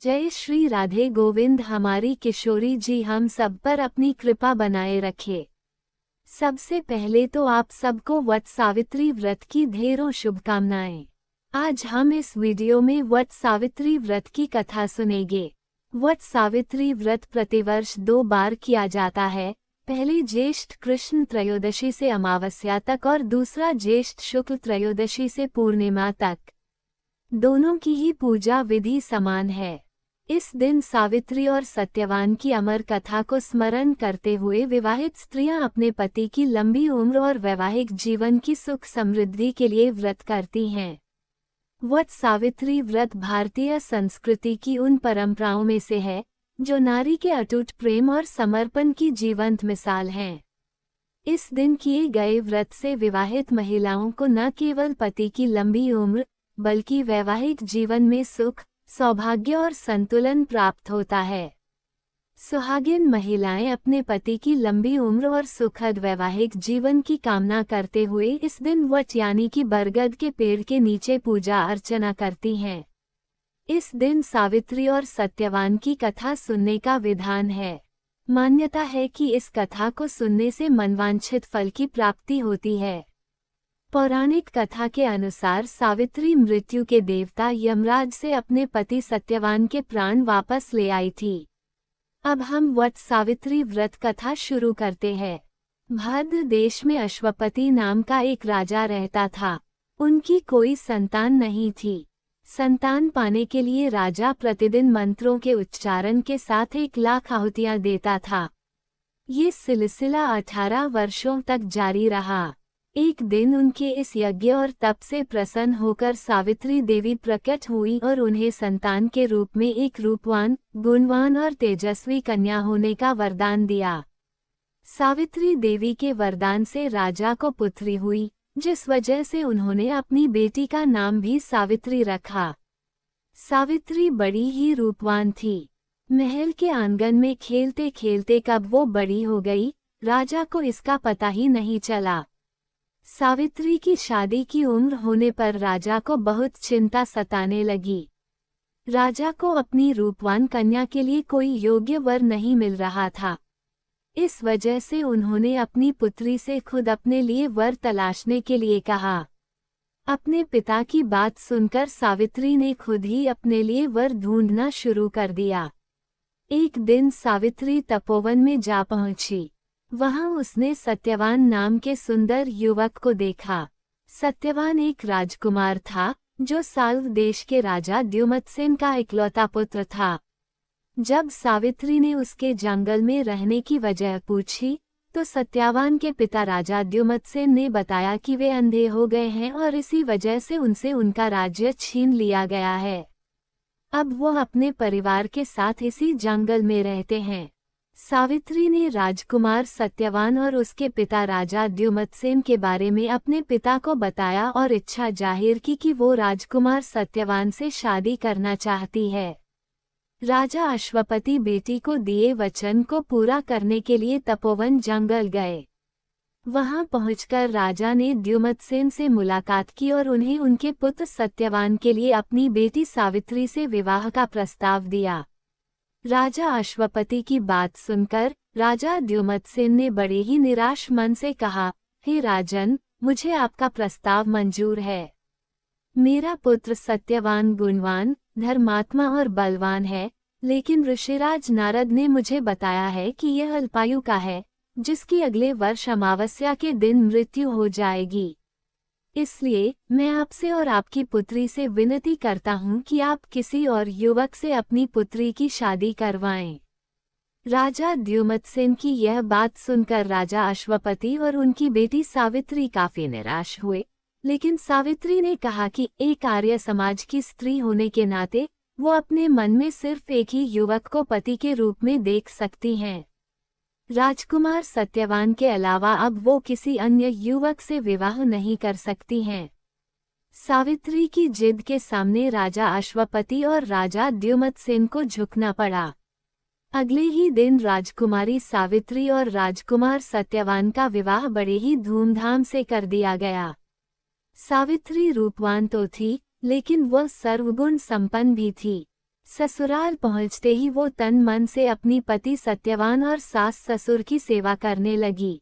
जय श्री राधे गोविंद। हमारी किशोरी जी हम सब पर अपनी कृपा बनाए रखे। सबसे पहले तो आप सबको वट सावित्री व्रत की ढेरों शुभकामनाएं। आज हम इस वीडियो में वट सावित्री व्रत की कथा सुनेंगे। वट सावित्री व्रत प्रतिवर्ष 2 बार किया जाता है, पहले ज्येष्ठ कृष्ण त्रयोदशी से अमावस्या तक और दूसरा ज्येष्ठ शुक्ल त्रयोदशी से पूर्णिमा तक। दोनों की ही पूजा विधि समान है। इस दिन सावित्री और सत्यवान की अमर कथा को स्मरण करते हुए विवाहित स्त्रियां अपने पति की लंबी उम्र और वैवाहिक जीवन की सुख समृद्धि के लिए व्रत करती हैं। वट सावित्री व्रत भारतीय संस्कृति की उन परंपराओं में से है जो नारी के अटूट प्रेम और समर्पण की जीवंत मिसाल हैं। इस दिन किए गए व्रत से विवाहित महिलाओं को न केवल पति की लंबी उम्र बल्कि वैवाहिक जीवन में सुख, सौभाग्य और संतुलन प्राप्त होता है। सुहागिन महिलाएं अपने पति की लंबी उम्र और सुखद वैवाहिक जीवन की कामना करते हुए इस दिन वट यानी कि बरगद के पेड़ के नीचे पूजा अर्चना करती हैं। इस दिन सावित्री और सत्यवान की कथा सुनने का विधान है। मान्यता है कि इस कथा को सुनने से मनवांछित फल की प्राप्ति होती है। पौराणिक कथा के अनुसार सावित्री मृत्यु के देवता यमराज से अपने पति सत्यवान के प्राण वापस ले आई थी। अब हम वट सावित्री व्रत कथा शुरू करते हैं। भद्र देश में अश्वपति नाम का एक राजा रहता था। उनकी कोई संतान नहीं थी। संतान पाने के लिए राजा प्रतिदिन मंत्रों के उच्चारण के साथ 1 लाख आहुतियां देता था। ये सिलसिला 18 वर्षों तक जारी रहा। एक दिन उनके इस यज्ञ और तप से प्रसन्न होकर सावित्री देवी प्रकट हुई और उन्हें संतान के रूप में एक रूपवान, गुणवान और तेजस्वी कन्या होने का वरदान दिया। सावित्री देवी के वरदान से राजा को पुत्री हुई, जिस वजह से उन्होंने अपनी बेटी का नाम भी सावित्री रखा। सावित्री बड़ी ही रूपवान थी। महल के आंगन में खेलते खेलते कब वो बड़ी हो गई, राजा को इसका पता ही नहीं चला। सावित्री की शादी की उम्र होने पर राजा को बहुत चिंता सताने लगी। राजा को अपनी रूपवान कन्या के लिए कोई योग्य वर नहीं मिल रहा था। इस वजह से उन्होंने अपनी पुत्री से खुद अपने लिए वर तलाशने के लिए कहा। अपने पिता की बात सुनकर सावित्री ने खुद ही अपने लिए वर ढूंढना शुरू कर दिया। एक दिन सावित्री तपोवन में जा पहुंची। वहां उसने सत्यवान नाम के सुंदर युवक को देखा। सत्यवान एक राजकुमार था जो साल्व देश के राजा द्युमत्सेन का इकलौता पुत्र था। जब सावित्री ने उसके जंगल में रहने की वजह पूछी तो सत्यवान के पिता राजा द्युमत्सेन ने बताया कि वे अंधे हो गए हैं और इसी वजह से उनसे उनका राज्य छीन लिया गया है। अब वो अपने परिवार के साथ इसी जंगल में रहते हैं। सावित्री ने राजकुमार सत्यवान और उसके पिता राजा द्युमत्सेन के बारे में अपने पिता को बताया और इच्छा जाहिर की कि वो राजकुमार सत्यवान से शादी करना चाहती है। राजा अश्वपति बेटी को दिए वचन को पूरा करने के लिए तपोवन जंगल गए। वहां पहुंचकर राजा ने द्युमत्सेन से मुलाकात की और उन्हें उनके पुत्र सत्यवान के लिए अपनी बेटी सावित्री से विवाह का प्रस्ताव दिया। राजा अश्वपति की बात सुनकर राजा द्युमत्सेन ने बड़े ही निराश मन से कहा, हे राजन, मुझे आपका प्रस्ताव मंजूर है। मेरा पुत्र सत्यवान गुणवान, धर्मात्मा और बलवान है, लेकिन ऋषिराज नारद ने मुझे बताया है कि यह अल्पायु का है, जिसकी अगले वर्ष अमावस्या के दिन मृत्यु हो जाएगी। इसलिए मैं आपसे और आपकी पुत्री से विनती करता हूँ कि आप किसी और युवक से अपनी पुत्री की शादी करवाएं। राजा द्युमत्सेन की यह बात सुनकर राजा अश्वपति और उनकी बेटी सावित्री काफी निराश हुए, लेकिन सावित्री ने कहा कि एक आर्य समाज की स्त्री होने के नाते वो अपने मन में सिर्फ एक ही युवक को पति के रूप में देख सकती हैं। राजकुमार सत्यवान के अलावा अब वो किसी अन्य युवक से विवाह नहीं कर सकती हैं। सावित्री की जिद के सामने राजा अश्वपति और राजा द्युमत्सेन को झुकना पड़ा। अगले ही दिन राजकुमारी सावित्री और राजकुमार सत्यवान का विवाह बड़े ही धूमधाम से कर दिया गया। सावित्री रूपवान तो थी, लेकिन वह सर्वगुण संपन्न भी थी। ससुराल पहुंचते ही वो तन मन से अपनी पति सत्यवान और सास ससुर की सेवा करने लगी।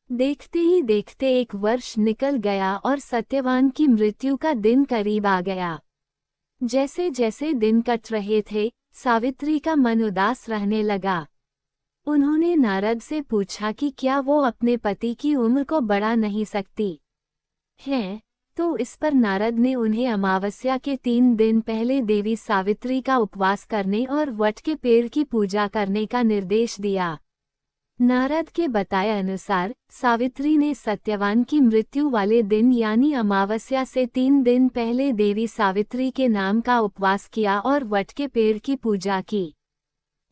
देखते ही देखते 1 वर्ष निकल गया और सत्यवान की मृत्यु का दिन करीब आ गया। जैसे जैसे दिन कट रहे थे, सावित्री का मन उदास रहने लगा। उन्होंने नारद से पूछा कि क्या वो अपने पति की उम्र को बढ़ा नहीं सकती हैं, तो इस पर नारद ने उन्हें अमावस्या के 3 दिन पहले देवी सावित्री का उपवास करने और वट के पेड़ की पूजा करने का निर्देश दिया। नारद के बताए अनुसार सावित्री ने सत्यवान की मृत्यु वाले दिन यानी अमावस्या से 3 दिन पहले देवी सावित्री के नाम का उपवास किया और वट के पेड़ की पूजा की।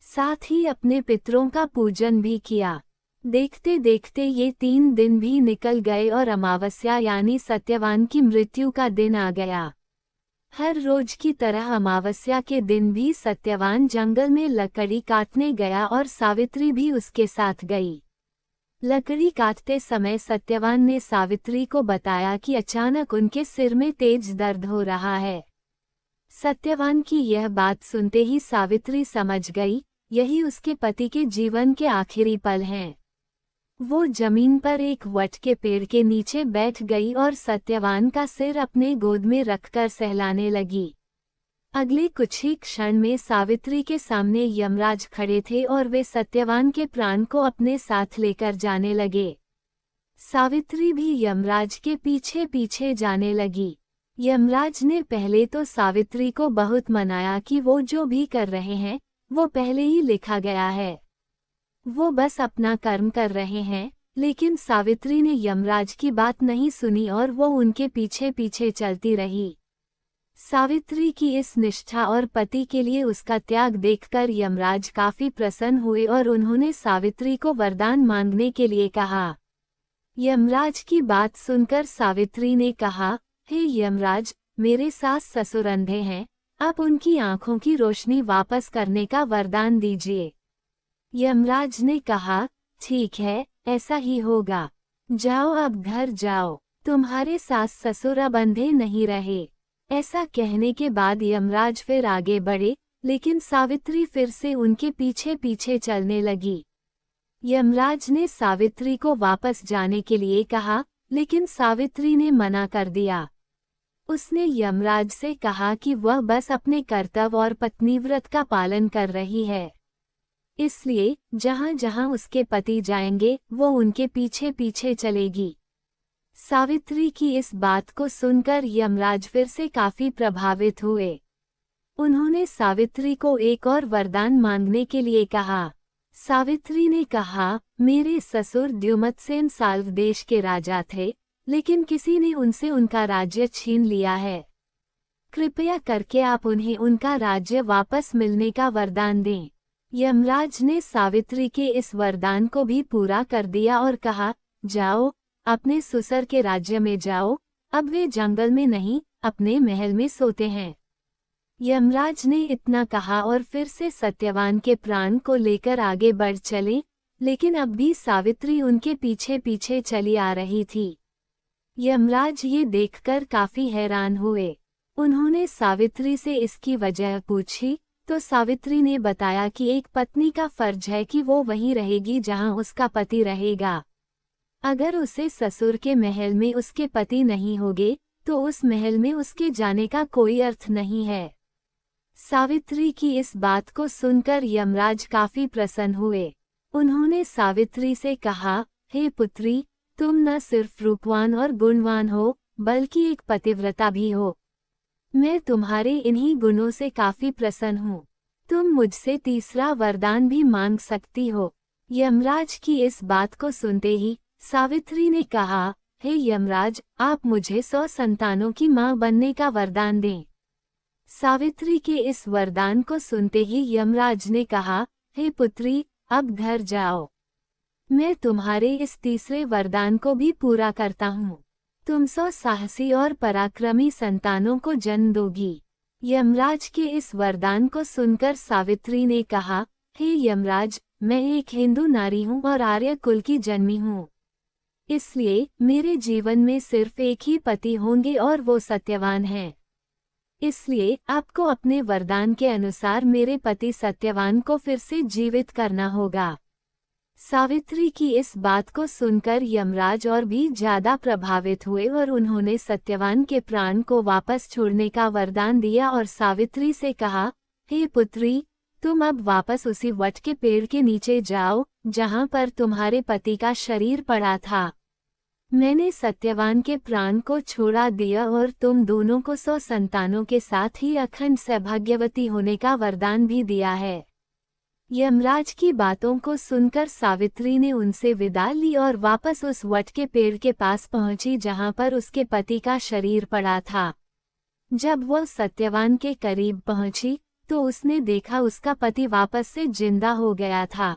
साथ ही अपने पितरों का पूजन भी किया। देखते देखते ये 3 दिन भी निकल गए और अमावस्या यानी सत्यवान की मृत्यु का दिन आ गया। हर रोज की तरह अमावस्या के दिन भी सत्यवान जंगल में लकड़ी काटने गया और सावित्री भी उसके साथ गई। लकड़ी काटते समय सत्यवान ने सावित्री को बताया कि अचानक उनके सिर में तेज दर्द हो रहा है। सत्यवान की यह बात सुनते ही सावित्री समझ गई, यही उसके पति के जीवन के आखिरी पल हैं। वो जमीन पर एक वट के पेड़ के नीचे बैठ गई और सत्यवान का सिर अपने गोद में रखकर सहलाने लगी। अगले कुछ ही क्षण में सावित्री के सामने यमराज खड़े थे और वे सत्यवान के प्राण को अपने साथ लेकर जाने लगे। सावित्री भी यमराज के पीछे पीछे जाने लगी। यमराज ने पहले तो सावित्री को बहुत मनाया कि वो जो भी कर रहे हैं वो पहले ही लिखा गया है, वो बस अपना कर्म कर रहे हैं, लेकिन सावित्री ने यमराज की बात नहीं सुनी और वो उनके पीछे पीछे चलती रही। सावित्री की इस निष्ठा और पति के लिए उसका त्याग देखकर यमराज काफी प्रसन्न हुए और उन्होंने सावित्री को वरदान मांगने के लिए कहा। यमराज की बात सुनकर सावित्री ने कहा, हे यमराज, मेरे सास ससुर अंधे हैं, आप उनकी आंखों की रोशनी वापस करने का वरदान दीजिए। यमराज ने कहा, ठीक है, ऐसा ही होगा। जाओ अब घर जाओ, तुम्हारे सास ससुर अब अंधे नहीं रहे। ऐसा कहने के बाद यमराज फिर आगे बढ़े, लेकिन सावित्री फिर से उनके पीछे पीछे चलने लगी। यमराज ने सावित्री को वापस जाने के लिए कहा, लेकिन सावित्री ने मना कर दिया। उसने यमराज से कहा कि वह बस अपने कर्तव्य और पत्नीव्रत का पालन कर रही है, इसलिए जहां जहां उसके पति जाएंगे वो उनके पीछे पीछे चलेगी। सावित्री की इस बात को सुनकर यमराज फिर से काफी प्रभावित हुए। उन्होंने सावित्री को एक और वरदान मांगने के लिए कहा। सावित्री ने कहा, मेरे ससुर द्युमत्सेन साल्व देश के राजा थे, लेकिन किसी ने उनसे उनका राज्य छीन लिया है। कृपया करके आप उन्हें उनका राज्य वापस मिलने का वरदान दें। यमराज ने सावित्री के इस वरदान को भी पूरा कर दिया और कहा, जाओ, अपने ससुर के राज्य में जाओ, अब वे जंगल में नहीं, अपने महल में सोते हैं। यमराज ने इतना कहा और फिर से सत्यवान के प्राण को लेकर आगे बढ़ चले, लेकिन अब भी सावित्री उनके पीछे पीछे चली आ रही थी। यमराज ये देखकर काफी हैरान हुए। उन्होंने सावित्री से इसकी वजह पूछी, तो सावित्री ने बताया कि एक पत्नी का फर्ज है कि वो वहीं रहेगी जहां उसका पति रहेगा। अगर उसे ससुर के महल में उसके पति नहीं होंगे, तो उस महल में उसके जाने का कोई अर्थ नहीं है। सावित्री की इस बात को सुनकर यमराज काफी प्रसन्न हुए। उन्होंने सावित्री से कहा, हे पुत्री, तुम न सिर्फ रूपवान और गुणवान हो, बल्कि एक पतिव्रता भी हो। मैं तुम्हारे इन्हीं गुणों से काफी प्रसन्न हूँ। तुम मुझसे तीसरा वरदान भी मांग सकती हो। यमराज की इस बात को सुनते ही सावित्री ने कहा, हे यमराज, आप मुझे 100 संतानों की मां बनने का वरदान दें। सावित्री के इस वरदान को सुनते ही यमराज ने कहा, हे पुत्री, अब घर जाओ। मैं तुम्हारे इस तीसरे वरदान को भी पूरा करता हूँ। तुम 100 साहसी और पराक्रमी संतानों को जन्म दोगी। यमराज के इस वरदान को सुनकर सावित्री ने कहा, हे यमराज, मैं एक हिंदू नारी हूँ और आर्य कुल की जन्मी हूँ। इसलिए मेरे जीवन में सिर्फ एक ही पति होंगे और वो सत्यवान हैं। इसलिए आपको अपने वरदान के अनुसार मेरे पति सत्यवान को फिर से जीवित करना होगा। सावित्री की इस बात को सुनकर यमराज और भी ज्यादा प्रभावित हुए और उन्होंने सत्यवान के प्राण को वापस छोड़ने का वरदान दिया और सावित्री से कहा, हे पुत्री, तुम अब वापस उसी वट के पेड़ के नीचे जाओ जहां पर तुम्हारे पति का शरीर पड़ा था। मैंने सत्यवान के प्राण को छोड़ा दिया और तुम दोनों को 100 संतानों के साथ ही अखंड सौभाग्यवती होने का वरदान भी दिया है। यमराज की बातों को सुनकर सावित्री ने उनसे विदा ली और वापस उस वट के पेड़ के पास पहुंची जहां पर उसके पति का शरीर पड़ा था। जब वह सत्यवान के करीब पहुंची तो उसने देखा उसका पति वापस से जिंदा हो गया था।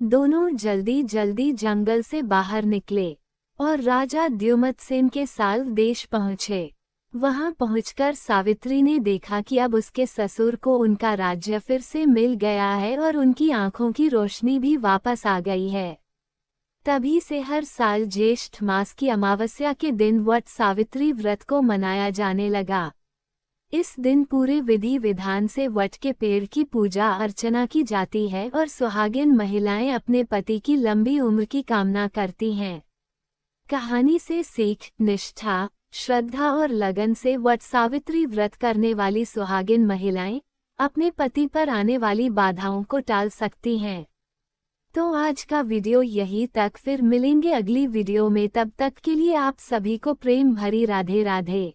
दोनों जल्दी जल्दी जंगल से बाहर निकले और राजा द्युमत्सेन के साल देश पहुंचे। वहां पहुंचकर सावित्री ने देखा कि अब उसके ससुर को उनका राज्य फिर से मिल गया है और उनकी आंखों की रोशनी भी वापस आ गई है। तभी से हर साल ज्येष्ठ मास की अमावस्या के दिन वट सावित्री व्रत को मनाया जाने लगा। इस दिन पूरे विधि विधान से वट के पेड़ की पूजा अर्चना की जाती है और सुहागिन महिलाएं अपने पति की लंबी उम्र की कामना करती हैं। कहानी से सीख, निष्ठा, श्रद्धा और लगन से वट सावित्री व्रत करने वाली सुहागिन महिलाएं अपने पति पर आने वाली बाधाओं को टाल सकती हैं। तो आज का वीडियो यही तक, फिर मिलेंगे अगली वीडियो में। तब तक के लिए आप सभी को प्रेम भरी राधे राधे।